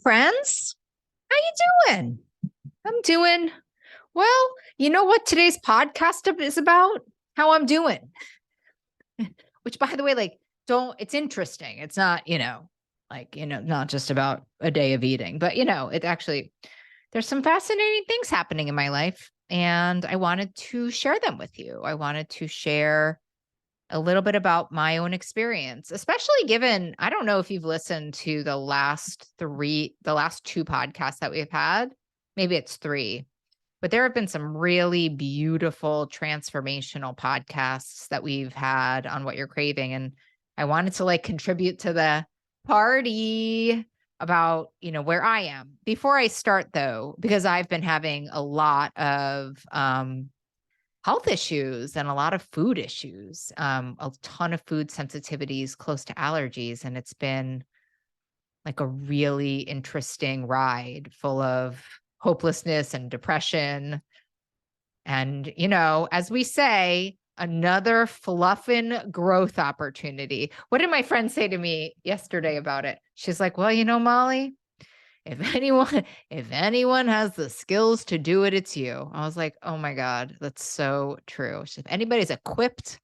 friends. How you doing? I'm doing well. You know what today's podcast is about? How I'm doing. Which, by the way, it's interesting. It's not, not just about a day of eating, but it actually, there's some fascinating things happening in my life, and I wanted to share them with you. I wanted to share a little bit about my own experience, especially given, I don't know if you've listened to the last two podcasts that we've had. Maybe it's three, but there have been some really beautiful transformational podcasts that we've had on What You're Craving. And I wanted to contribute to the party about, where I am. Before I start though, because I've been having a lot of, health issues and a lot of food issues, a ton of food sensitivities, close to allergies. And it's been like a really interesting ride full of hopelessness and depression. And, as we say, another fluffin' growth opportunity. What did my friend say to me yesterday about it? She's like, well, Molly, if anyone has the skills to do it, it's you. I was like, oh my God, that's so true. If anybody's equipped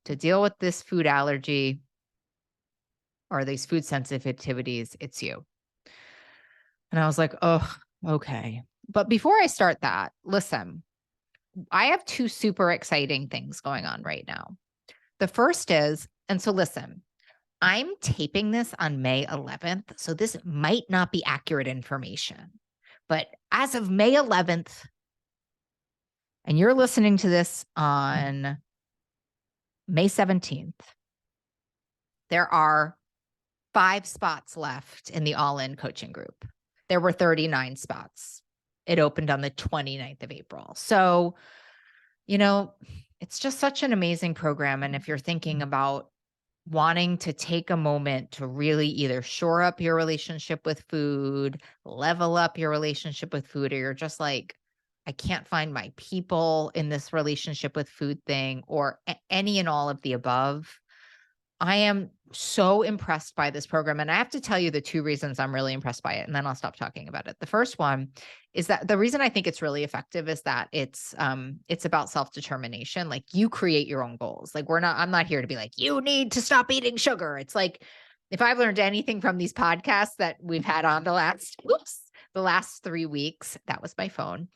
to deal with this food allergy or these food sensitivities, it's you. And I was like, oh, okay. But before I start that, listen, I have two super exciting things going on right now. The first is, and so listen, I'm taping this on May 11th, so this might not be accurate information. But as of May 11th, and you're listening to this on May 17th, there are 5 spots left in the all-in coaching group. There were 39 spots. It opened on the 29th of April. So, it's just such an amazing program. And if you're thinking about wanting to take a moment to really either shore up your relationship with food, level up your relationship with food, or you're just like, I can't find my people in this relationship with food thing, or any and all of the above, I am so impressed by this program. And I have to tell you the 2 reasons I'm really impressed by it, and then I'll stop talking about it. The first one is that the reason I think it's really effective is that it's about self-determination. Like, you create your own goals. Like, I'm not here to be like, you need to stop eating sugar. It's like, if I've learned anything from these podcasts that we've had on the last 3 weeks, that was my phone.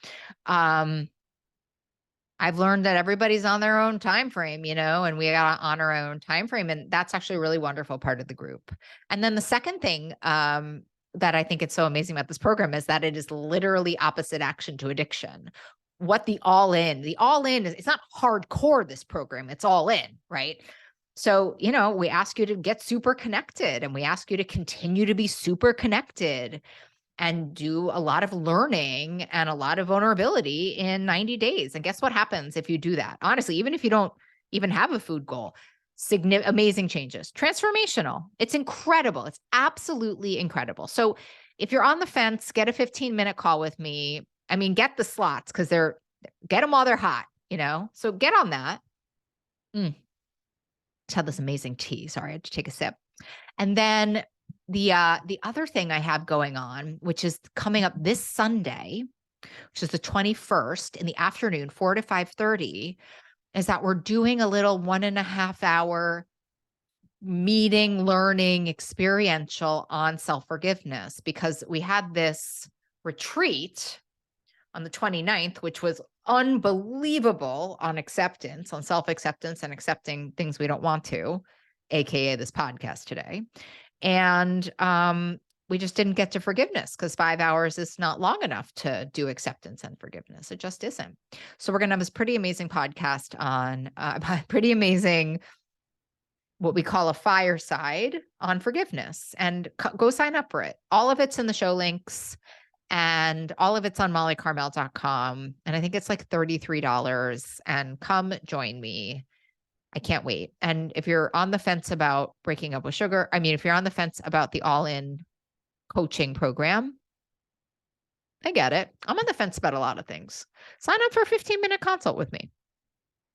I've learned that everybody's on their own time frame, and we got on our own time frame. And that's actually a really wonderful part of the group. And then the second thing that I think it's so amazing about this program is that it is literally opposite action to addiction. What the all-in is, it's not hardcore, this program, it's all in, right? So, we ask you to get super connected, and we ask you to continue to be super connected and do a lot of learning and a lot of vulnerability in 90 days. And guess what happens if you do that? Honestly, even if you don't even have a food goal, amazing changes, transformational. It's incredible. It's absolutely incredible. So if you're on the fence, get a 15-minute call with me. I mean, get the slots, because get them while they're hot, so get on that. Just had this amazing tea. Sorry, I had to take a sip. And then the other thing I have going on, which is coming up this Sunday, which is the 21st in the afternoon, 4 to 5:30, is that we're doing a little 1.5-hour meeting, learning, experiential on self-forgiveness, because we had this retreat on the 29th, which was unbelievable on acceptance, on self-acceptance and accepting things we don't want to, AKA this podcast today. And we just didn't get to forgiveness, because 5 hours is not long enough to do acceptance and forgiveness. It just isn't. So we're going to have this pretty amazing podcast on pretty amazing, what we call a fireside on forgiveness, and go sign up for it. All of it's in the show links, and all of it's on mollycarmel.com. And I think it's like $33, and come join me. I can't wait. And if you're on the fence about breaking up with sugar, if you're on the fence about the all-in coaching program, I get it. I'm on the fence about a lot of things. Sign up for a 15-minute consult with me.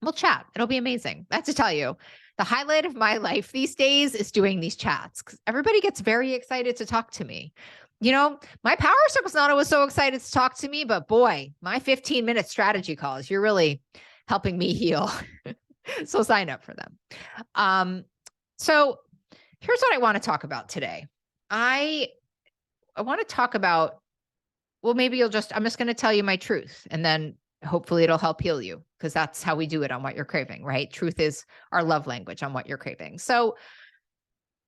We'll chat. It'll be amazing. I have to tell you, the highlight of my life these days is doing these chats because everybody gets very excited to talk to me. My power circle's not always so excited to talk to me, but boy, my 15-minute strategy calls, you're really helping me heal. So sign up for them. So here's what I want to talk about today. I want to talk about, well, maybe I'm just going to tell you my truth, and then hopefully it'll help heal you, because that's how we do it on What You're Craving, right? Truth is our love language on What You're Craving. So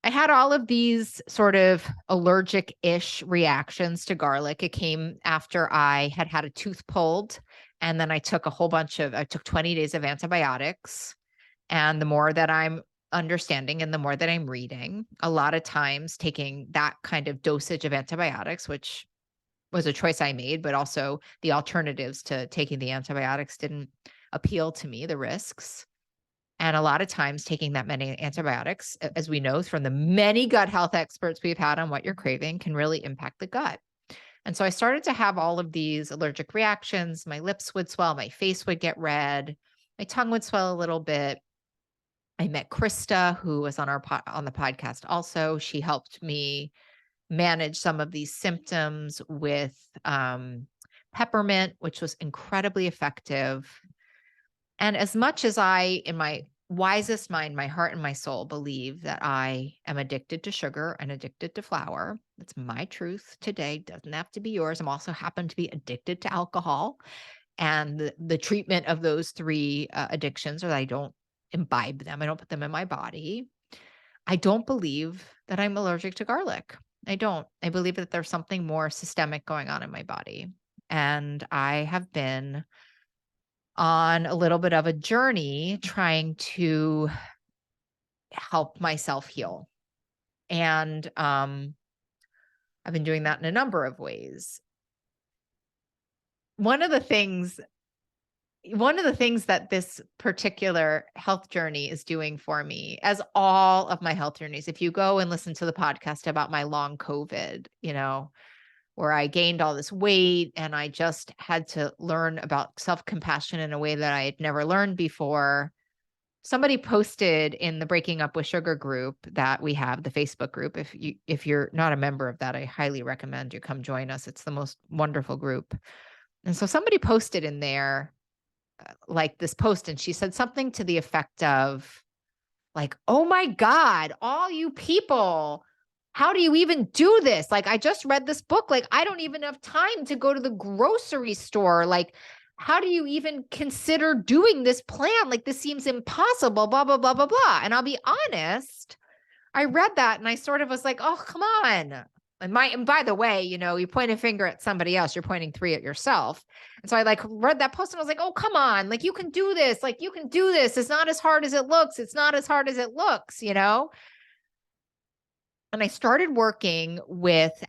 I had all of these sort of allergic-ish reactions to garlic. It came after I had had a tooth pulled, and then I took 20 days of antibiotics. And the more that I'm understanding and the more that I'm reading, a lot of times taking that kind of dosage of antibiotics, which was a choice I made, but also the alternatives to taking the antibiotics didn't appeal to me, the risks. And a lot of times taking that many antibiotics, as we know from the many gut health experts we've had on What You're Craving, can really impact the gut. And so I started to have all of these allergic reactions. My lips would swell, my face would get red, my tongue would swell a little bit. I met Krista, who was on the podcast also. She helped me manage some of these symptoms with peppermint, which was incredibly effective. And as much as I, in my wisest mind, my heart and my soul, believe that I am addicted to sugar and addicted to flour, that's my truth today, doesn't have to be yours. I'm also happen to be addicted to alcohol. And the treatment of those three addictions, or I don't imbibe them, I don't put them in my body. I don't believe that I'm allergic to garlic. I don't. I believe that there's something more systemic going on in my body. And I have been on a little bit of a journey trying to help myself heal. And I've been doing that in a number of ways. One of the things that this particular health journey is doing for me, as all of my health journeys, if you go and listen to the podcast about my long COVID, where I gained all this weight and I just had to learn about self-compassion in a way that I had never learned before. Somebody posted in the Breaking Up with Sugar group that we have, the Facebook group. If you're not a member of that, I highly recommend you come join us. It's the most wonderful group. And so somebody posted in there like this post, and she said something to the effect of like, oh my God, all you people, how do you even do this? Like, I just read this book. Like, I don't even have time to go to the grocery store. Like, how do you even consider doing this plan? Like, this seems impossible, blah, blah, blah, blah, blah. And I'll be honest, I read that and I sort of was like, oh, come on. And by the way, you point a finger at somebody else, you're pointing three at yourself. And so I read that post and I was like, oh, come on. Like, you can do this. Like, you can do this. It's not as hard as it looks. It's not as hard as it looks, And I started working with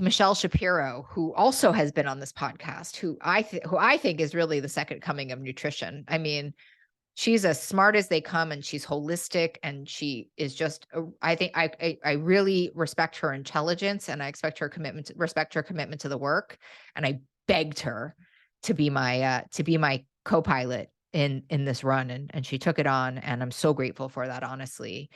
Michelle Shapiro, who also has been on this podcast, who I think is really the second coming of nutrition. I mean, she's as smart as they come, and she's holistic, and she is just, I think I really respect her intelligence, and I respect her commitment to the work. And I begged her to be my co-pilot in this run. And she took it on. And I'm so grateful for that, honestly.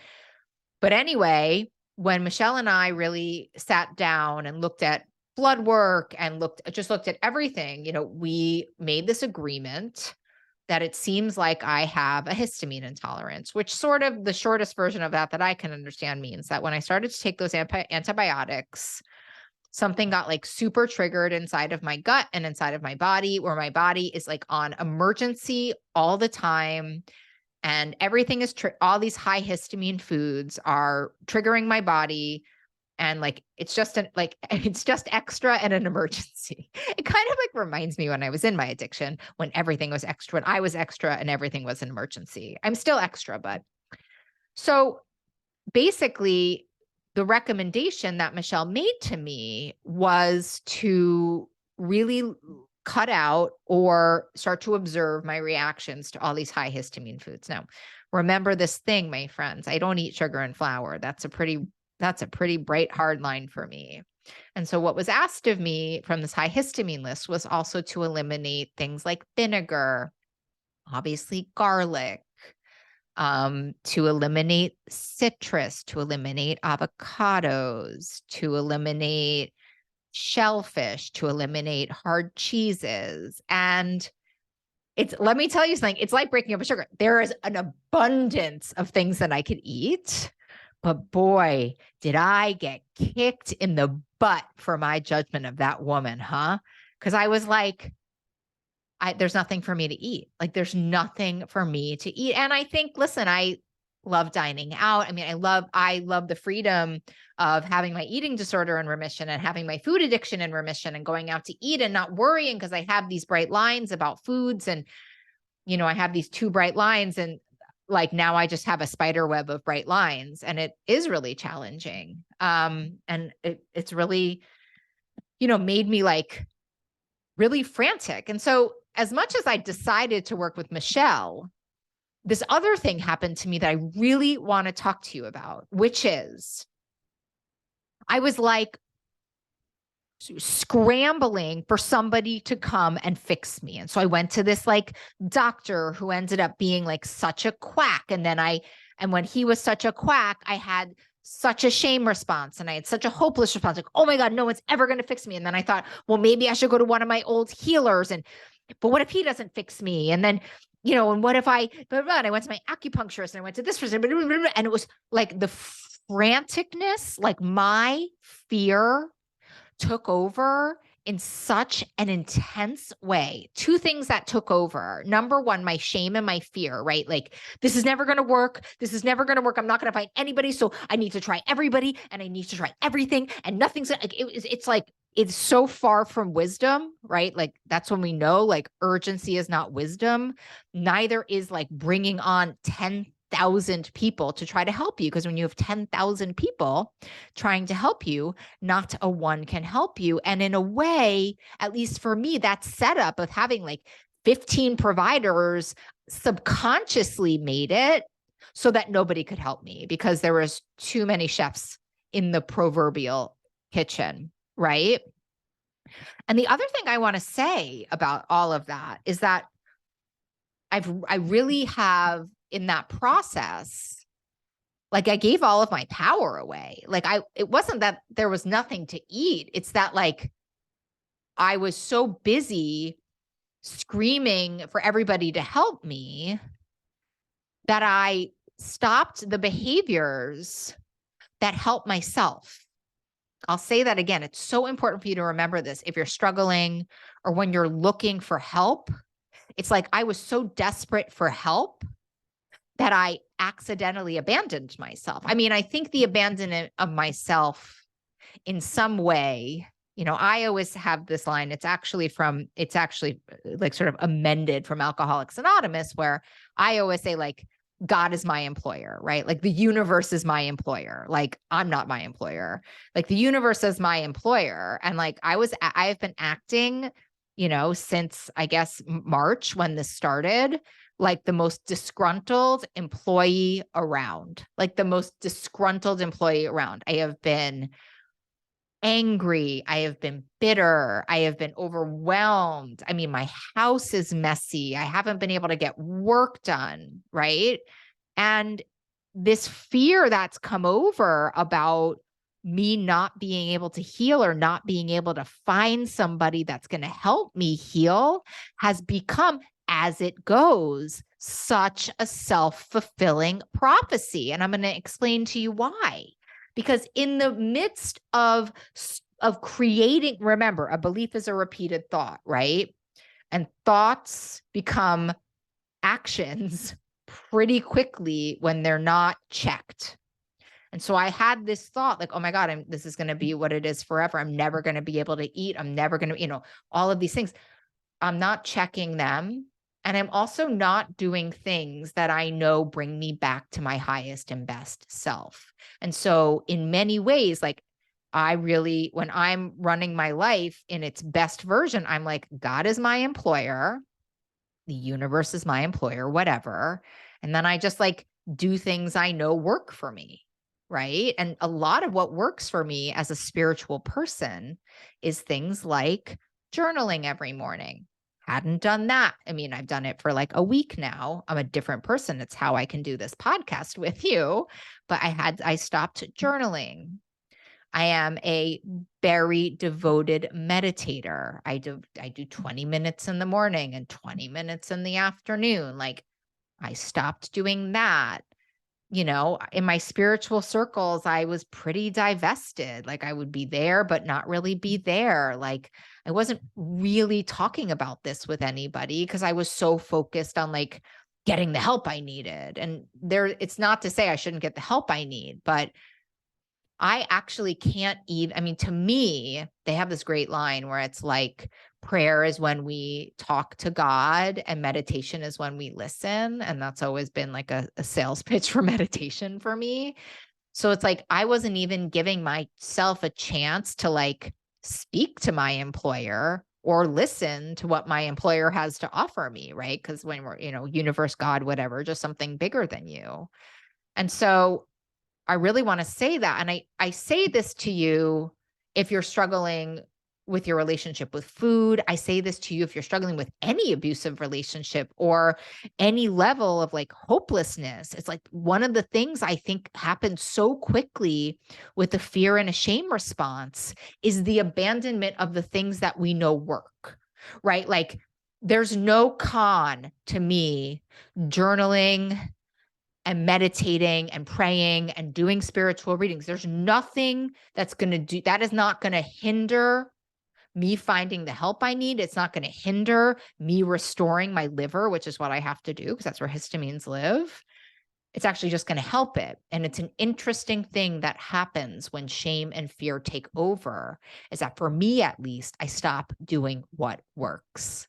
But anyway, when Michelle and I really sat down and looked at blood work and looked at everything, we made this agreement that it seems like I have a histamine intolerance, which sort of the shortest version of that I can understand means that when I started to take those antibiotics, something got like super triggered inside of my gut and inside of my body, where my body is like on emergency all the time. And everything is, all these high histamine foods are triggering my body. And like, it's just extra and an emergency. It kind of like reminds me when I was in my addiction, when everything was extra, and I was extra and everything was an emergency. I'm still extra, but so basically the recommendation that Michelle made to me was to really cut out or start to observe my reactions to all these high histamine foods. Now, remember this thing, my friends, I don't eat sugar and flour. That's a pretty bright, hard line for me. And so what was asked of me from this high histamine list was also to eliminate things like vinegar, obviously garlic, to eliminate citrus, to eliminate avocados, to eliminate shellfish, to eliminate hard cheeses. And let me tell you something, it's like breaking up with sugar. There is an abundance of things that I could eat, but boy, did I get kicked in the butt for my judgment of that woman, huh? Because I was like, there's nothing for me to eat. Like, there's nothing for me to eat. And I think, listen, I love dining out. I mean, I love the freedom of having my eating disorder in remission and having my food addiction in remission and going out to eat and not worrying because I have these bright lines about foods. And, I have these two bright lines, and like now I just have a spider web of bright lines, and it is really challenging. And it's really, made me like really frantic. And so as much as I decided to work with Michelle, this other thing happened to me that I really want to talk to you about, which is I was like scrambling for somebody to come and fix me. And so I went to this like doctor who ended up being like such a quack. And when he was such a quack, I had such a shame response and I had such a hopeless response. Like, oh my God, no one's ever going to fix me. And then I thought, well, maybe I should go to one of my old healers. But what if he doesn't fix me? And then, and what if and I went to my acupuncturist and I went to this person, and it was like the franticness, like my fear took over in such an intense way. Two things that took over. Number one, my shame and my fear, right? Like, this is never going to work. This is never going to work. I'm not going to find anybody. So I need to try everybody and I need to try everything, and nothing's like, it's like, it's so far from wisdom, right? Like, that's when we know like urgency is not wisdom. Neither is like bringing on 10,000 people to try to help you. Because when you have 10,000 people trying to help you, not a one can help you. And in a way, at least for me, that setup of having like 15 providers subconsciously made it so that nobody could help me because there was too many chefs in the proverbial kitchen. Right. And the other thing I want to say about all of that is that I really have in that process, like I gave all of my power away. Like it wasn't that there was nothing to eat. It's that like, I was so busy screaming for everybody to help me that I stopped the behaviors that help myself. I'll say that again. It's so important for you to remember this. If you're struggling or when you're looking for help, it's like I was so desperate for help that I accidentally abandoned myself. I mean, I think the abandonment of myself in some way, I always have this line. It's actually like sort of amended from Alcoholics Anonymous, where I always say like, God is my employer, right? Like the universe is my employer. Like I'm not my employer. Like the universe is my employer. And like I've been acting, since I guess March when this started, like the most disgruntled employee around, I have been angry. I have been bitter. I have been overwhelmed. I mean, my house is messy. I haven't been able to get work done, right? And this fear that's come over about me not being able to heal or not being able to find somebody that's going to help me heal has become, as it goes, such a self-fulfilling prophecy. And I'm going to explain to you why. Because in the midst of creating, remember, a belief is a repeated thought, right? And thoughts become actions pretty quickly when they're not checked. And so I had this thought like, oh my God, this is going to be what it is forever. I'm never going to be able to eat. I'm never going to, all of these things. I'm not checking them. And I'm also not doing things that I know bring me back to my highest and best self. And so in many ways, like when I'm running my life in its best version, I'm like, God is my employer. The universe is my employer, whatever. And then I just like do things I know work for me. Right. And a lot of what works for me as a spiritual person is things like journaling every morning, hadn't done that. I mean, I've done it for like a week now. I'm a different person. It's how I can do this podcast with you. But I stopped journaling. I am a very devoted meditator. I do 20 minutes in the morning and 20 minutes in the afternoon. Like, I stopped doing that. You know, in my spiritual circles, I was pretty divested. Like, I would be there, but not really be there. Like, I wasn't really talking about this with anybody because I was so focused on like getting the help I needed. And it's not to say I shouldn't get the help I need, but I actually can't even, I mean, to me, they have this great line where it's like, prayer is when we talk to God and meditation is when we listen. And that's always been like a sales pitch for meditation for me. So it's like, I wasn't even giving myself a chance to like speak to my employer or listen to what my employer has to offer me, right? Because when we're, universe, God, whatever, just something bigger than you. And so I really want to say that. And I say this to you if you're struggling with your relationship with food. I say this to you if you're struggling with any abusive relationship or any level of like hopelessness. It's like one of the things I think happens so quickly with the fear and a shame response is the abandonment of the things that we know work, right? Like, there's no con to me journaling and meditating and praying and doing spiritual readings. There's nothing that is not going to hinder me finding the help I need. It's not going to hinder me restoring my liver, which is what I have to do because that's where histamines live. It's actually just going to help it. And it's an interesting thing that happens when shame and fear take over, is that for me, at least, I stop doing what works.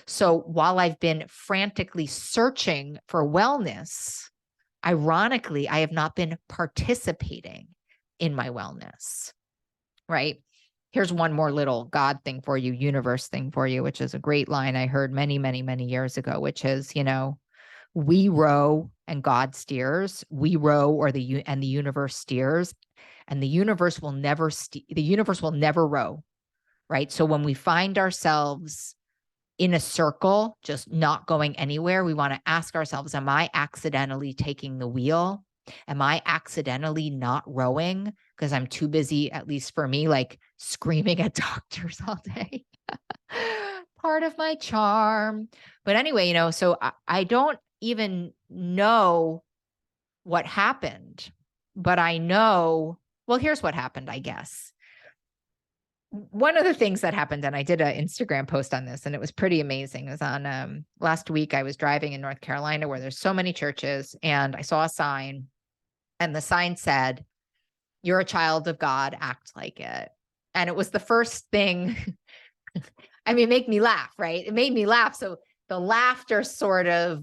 So while I've been frantically searching for wellness, ironically, I have not been participating in my wellness, right? Here's one more little God thing for you, universe thing for you, which is a great line I heard many, many, many years ago, which is, we row and God steers. We row and the universe steers, and the universe will never row, right? So when we find ourselves in a circle, just not going anywhere, we want to ask ourselves, am I accidentally taking the wheel? Am I accidentally not rowing because I'm too busy, at least for me, like screaming at doctors all day? Part of my charm. But anyway, so I don't even know what happened, but I know, well, here's what happened, I guess. One of the things that happened, and I did an Instagram post on this, and it was pretty amazing. It was on last week. I was driving in North Carolina where there's so many churches, and I saw a sign, and the sign said, "You're a child of God, act like it." And it was the first thing. I mean, it made me laugh, right? It made me laugh. So the laughter sort of,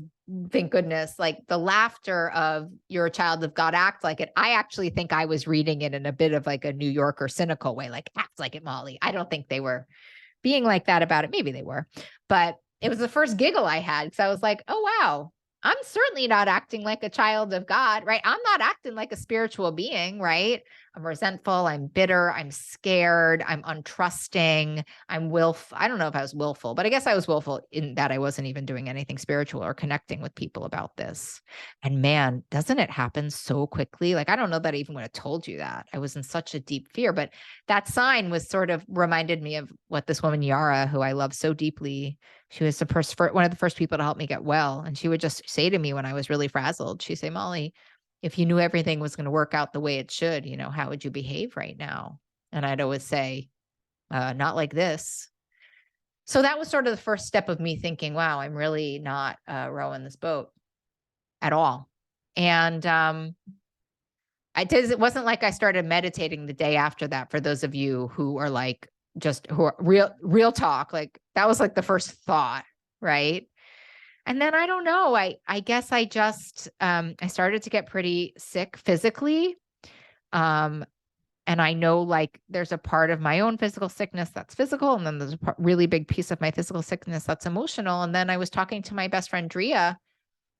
thank goodness, like the laughter of "you're a child of God, act like it." I actually think I was reading it in a bit of like a New Yorker cynical way, like act like it, Molly. I don't think they were being like that about it. Maybe they were, but it was the first giggle I had because I was like, oh, wow, I'm certainly not acting like a child of God, right? I'm not acting like a spiritual being, right? I'm resentful. I'm bitter. I'm scared. I'm untrusting. I'm willful. I don't know if I was willful, but I guess I was willful in that I wasn't even doing anything spiritual or connecting with people about this. And man, doesn't it happen so quickly? Like, I don't know that I even would have told you that. I was in such a deep fear, but that sign was sort of reminded me of what this woman, Yara, who I love so deeply, she was one of the first people to help me get well. And she would just say to me when I was really frazzled, she'd say, "Molly, if you knew everything was going to work out the way it should, how would you behave right now?" And I'd always say, not like this. So that was sort of the first step of me thinking, wow, I'm really not rowing this boat at all. And it wasn't like I started meditating the day after that. For those of you who are like, who are real talk, like that was like the first thought, right? And then I don't know, I guess I just, I started to get pretty sick physically. And I know like there's a part of my own physical sickness that's physical. And then there's a really big piece of my physical sickness that's emotional. And then I was talking to my best friend, Drea,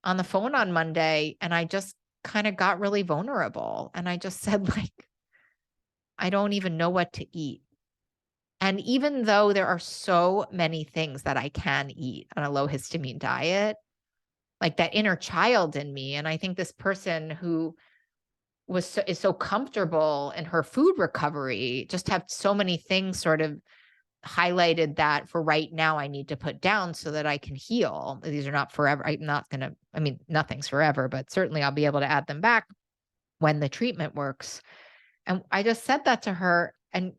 on the phone on Monday, and I just kind of got really vulnerable. And I just said, like, I don't even know what to eat. And even though there are so many things that I can eat on a low histamine diet, like that inner child in me, and I think this person who is so comfortable in her food recovery just have so many things sort of highlighted that for right now I need to put down so that I can heal. These are not forever. I'm not going to, I mean, nothing's forever, but certainly I'll be able to add them back when the treatment works. And I just said that to her, and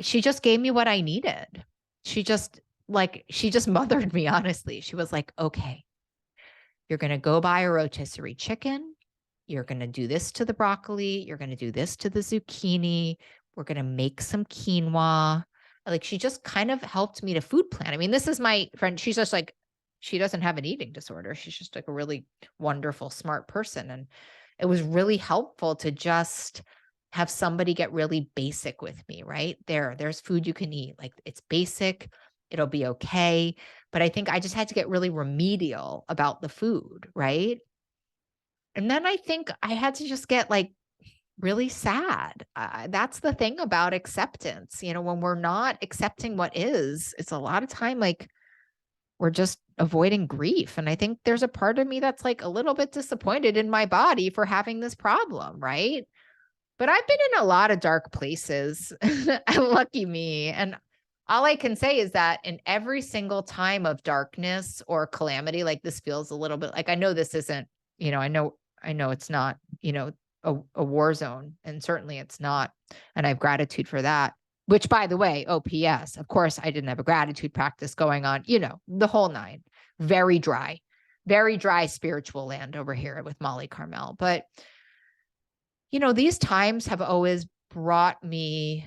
she just gave me what I needed. She just mothered me, honestly. She was like, okay, you're going to go buy a rotisserie chicken. You're going to do this to the broccoli. You're going to do this to the zucchini. We're going to make some quinoa. Like, she just kind of helped me to food plan. I mean, this is my friend. She's just like, she doesn't have an eating disorder. She's just like a really wonderful, smart person. And it was really helpful to just have somebody get really basic with me, right? There's food you can eat. Like, it's basic. It'll be okay. But I think I just had to get really remedial about the food, right? And then I think I had to just get like really sad. That's the thing about acceptance. When we're not accepting what is, it's a lot of time like we're just avoiding grief. And I think there's a part of me that's like a little bit disappointed in my body for having this problem, right? But I've been in a lot of dark places. Lucky me. And all I can say is that in every single time of darkness or calamity, like this feels a little bit like, I know this isn't, I know it's not, a war zone, and certainly it's not. And I have gratitude for that, which, by the way, OPS, of course, I didn't have a gratitude practice going on, the whole nine. Very dry spiritual land over here with Molly Carmel. But, these times have always brought me,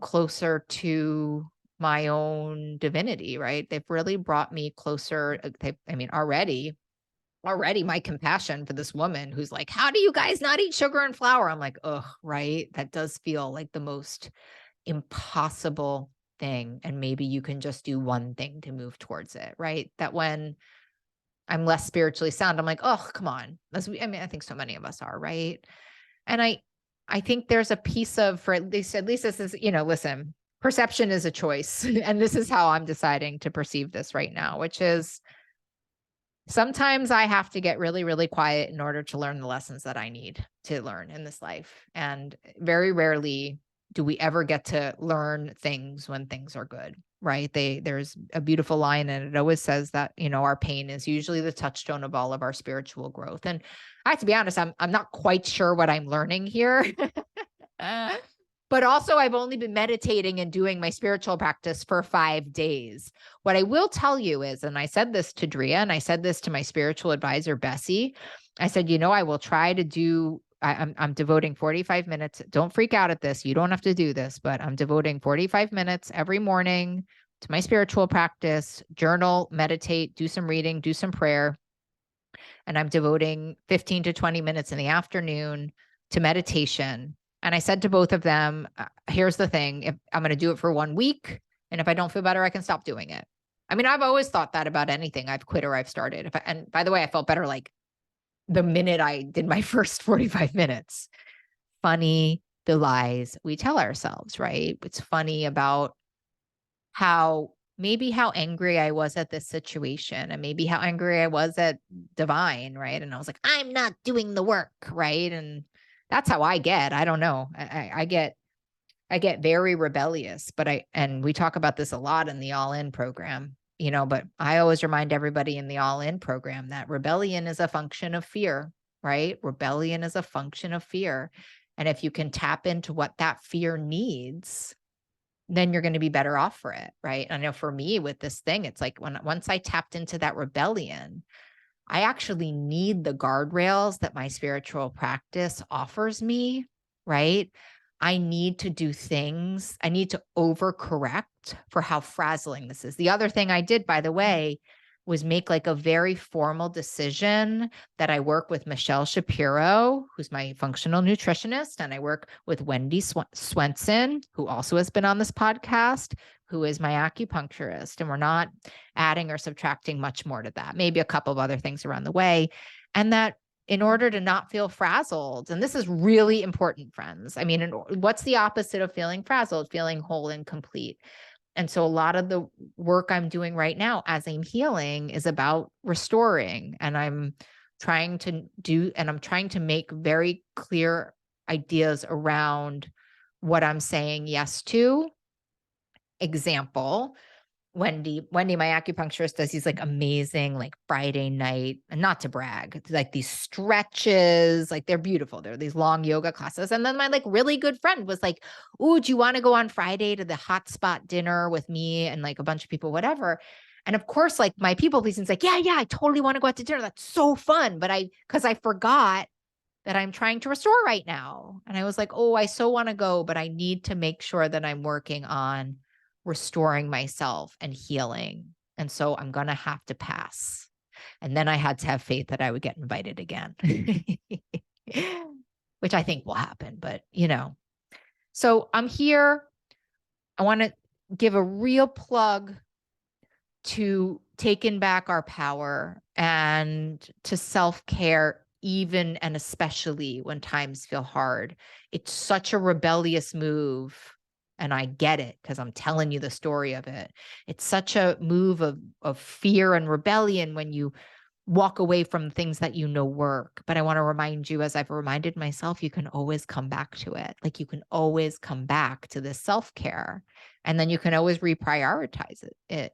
closer to my own divinity, right? They've really brought me closer. Already my compassion for this woman who's like, how do you guys not eat sugar and flour? I'm like, ugh, right? That does feel like the most impossible thing. And maybe you can just do one thing to move towards it, right? That when I'm less spiritually sound, I'm like, oh, come on. I think so many of us are, right? And I think there's a piece of, for at least this is, listen, perception is a choice. And this is how I'm deciding to perceive this right now, which is, sometimes I have to get really, really quiet in order to learn the lessons that I need to learn in this life. And very rarely do we ever get to learn things when things are good, right? There's a beautiful line, and it always says that, our pain is usually the touchstone of all of our spiritual growth. And I have to be honest, I'm not quite sure what I'm learning here. But also, I've only been meditating and doing my spiritual practice for 5 days. What I will tell you is, and I said this to Drea, and I said this to my spiritual advisor, Bessie, I said, I will try to do, I'm devoting 45 minutes. Don't freak out at this. You don't have to do this, but I'm devoting 45 minutes every morning to my spiritual practice, journal, meditate, do some reading, do some prayer. And I'm devoting 15 to 20 minutes in the afternoon to meditation. And I said to both of them, here's the thing, if I'm going to do it for 1 week, and if I don't feel better, I can stop doing it. I mean, I've always thought that about anything I've quit or I've started. And by the way, I felt better like the minute I did my first 45 minutes. Funny, the lies we tell ourselves, right? It's funny about how angry I was at this situation, and maybe how angry I was at divine, right? And I was like, I'm not doing the work, right? And that's how I get. I don't know. I get very rebellious, and we talk about this a lot in the All In program, but I always remind everybody in the All In program that rebellion is a function of fear, right? Rebellion is a function of fear. And if you can tap into what that fear needs, then you're going to be better off for it, right? I know for me with this thing, it's like once I tapped into that rebellion, I actually need the guardrails that my spiritual practice offers me, right? I need to do things. I need to overcorrect for how frazzling this is. The other thing I did, by the way, was make like a very formal decision that I work with Michelle Shapiro, who's my functional nutritionist, and I work with Wendy Swenson, who also has been on this podcast, who is my acupuncturist. And we're not adding or subtracting much more to that, maybe a couple of other things around the way. And that in order to not feel frazzled. And this is really important, friends. I mean, what's the opposite of feeling frazzled? Feeling whole and complete. And so a lot of the work I'm doing right now as I'm healing is about restoring. And I'm trying to make very clear ideas around what I'm saying yes to. Example, Wendy, my acupuncturist, does these like amazing, like Friday night, and not to brag, like these stretches, like they're beautiful. They're these long yoga classes. And then my like really good friend was like, "Ooh, do you want to go on Friday to the hotspot dinner with me and like a bunch of people, whatever?" And of course, like my people pleasing is like, yeah, I totally want to go out to dinner. That's so fun. But because I forgot that I'm trying to restore right now. And I was like, oh, I so want to go, but I need to make sure that I'm working on restoring myself and healing. And so I'm going to have to pass. And then I had to have faith that I would get invited again, which I think will happen, but so I'm here. I want to give a real plug to taking back our power and to self-care, even and especially when times feel hard. It's such a rebellious move. And I get it because I'm telling you the story of it. It's such a move of fear and rebellion when you walk away from things that work. But I want to remind you, as I've reminded myself, you can always come back to it. Like you can always come back to this self-care, and then you can always reprioritize it,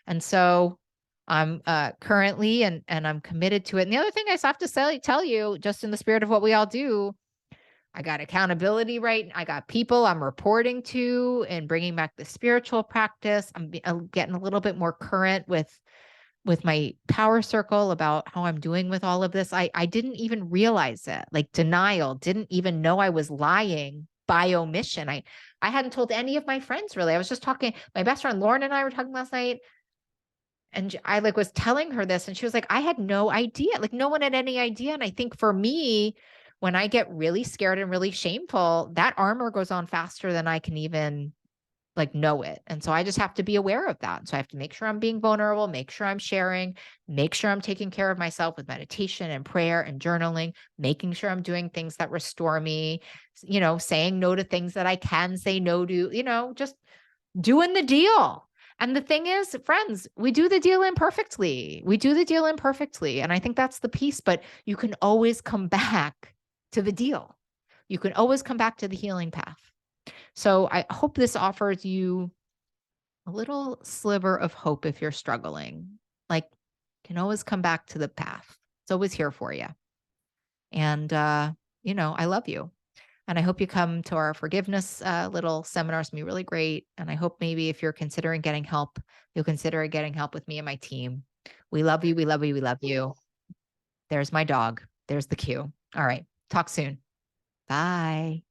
And so I'm currently, and I'm committed to it. And the other thing I have to tell you, just in the spirit of what we all do, I got accountability, right? I got people I'm reporting to and bringing back the spiritual practice. I'm getting a little bit more current with my power circle about how I'm doing with all of this. I didn't even realize it. Like denial, didn't even know I was lying by omission. I hadn't told any of my friends really. I was just talking, my best friend Lauren and I were talking last night, and I was telling her this, and she was like, I had no idea. Like no one had any idea. And I think for me, when I get really scared and really shameful, that armor goes on faster than I can even know it. And so I just have to be aware of that. So I have to make sure I'm being vulnerable, make sure I'm sharing, make sure I'm taking care of myself with meditation and prayer and journaling, making sure I'm doing things that restore me, saying no to things that I can say no to, just doing the deal. And the thing is, friends, we do the deal imperfectly. And I think that's the piece, but you can always come back to the deal. You can always come back to the healing path. So I hope this offers you a little sliver of hope if you're struggling. Like, you can always come back to the path. It's always here for you. And, I love you. And I hope you come to our forgiveness little seminars. It's going to be really great. And I hope maybe if you're considering getting help, you'll consider getting help with me and my team. We love you. We love you. We love you. There's my dog. There's the cue. All right. Talk soon. Bye.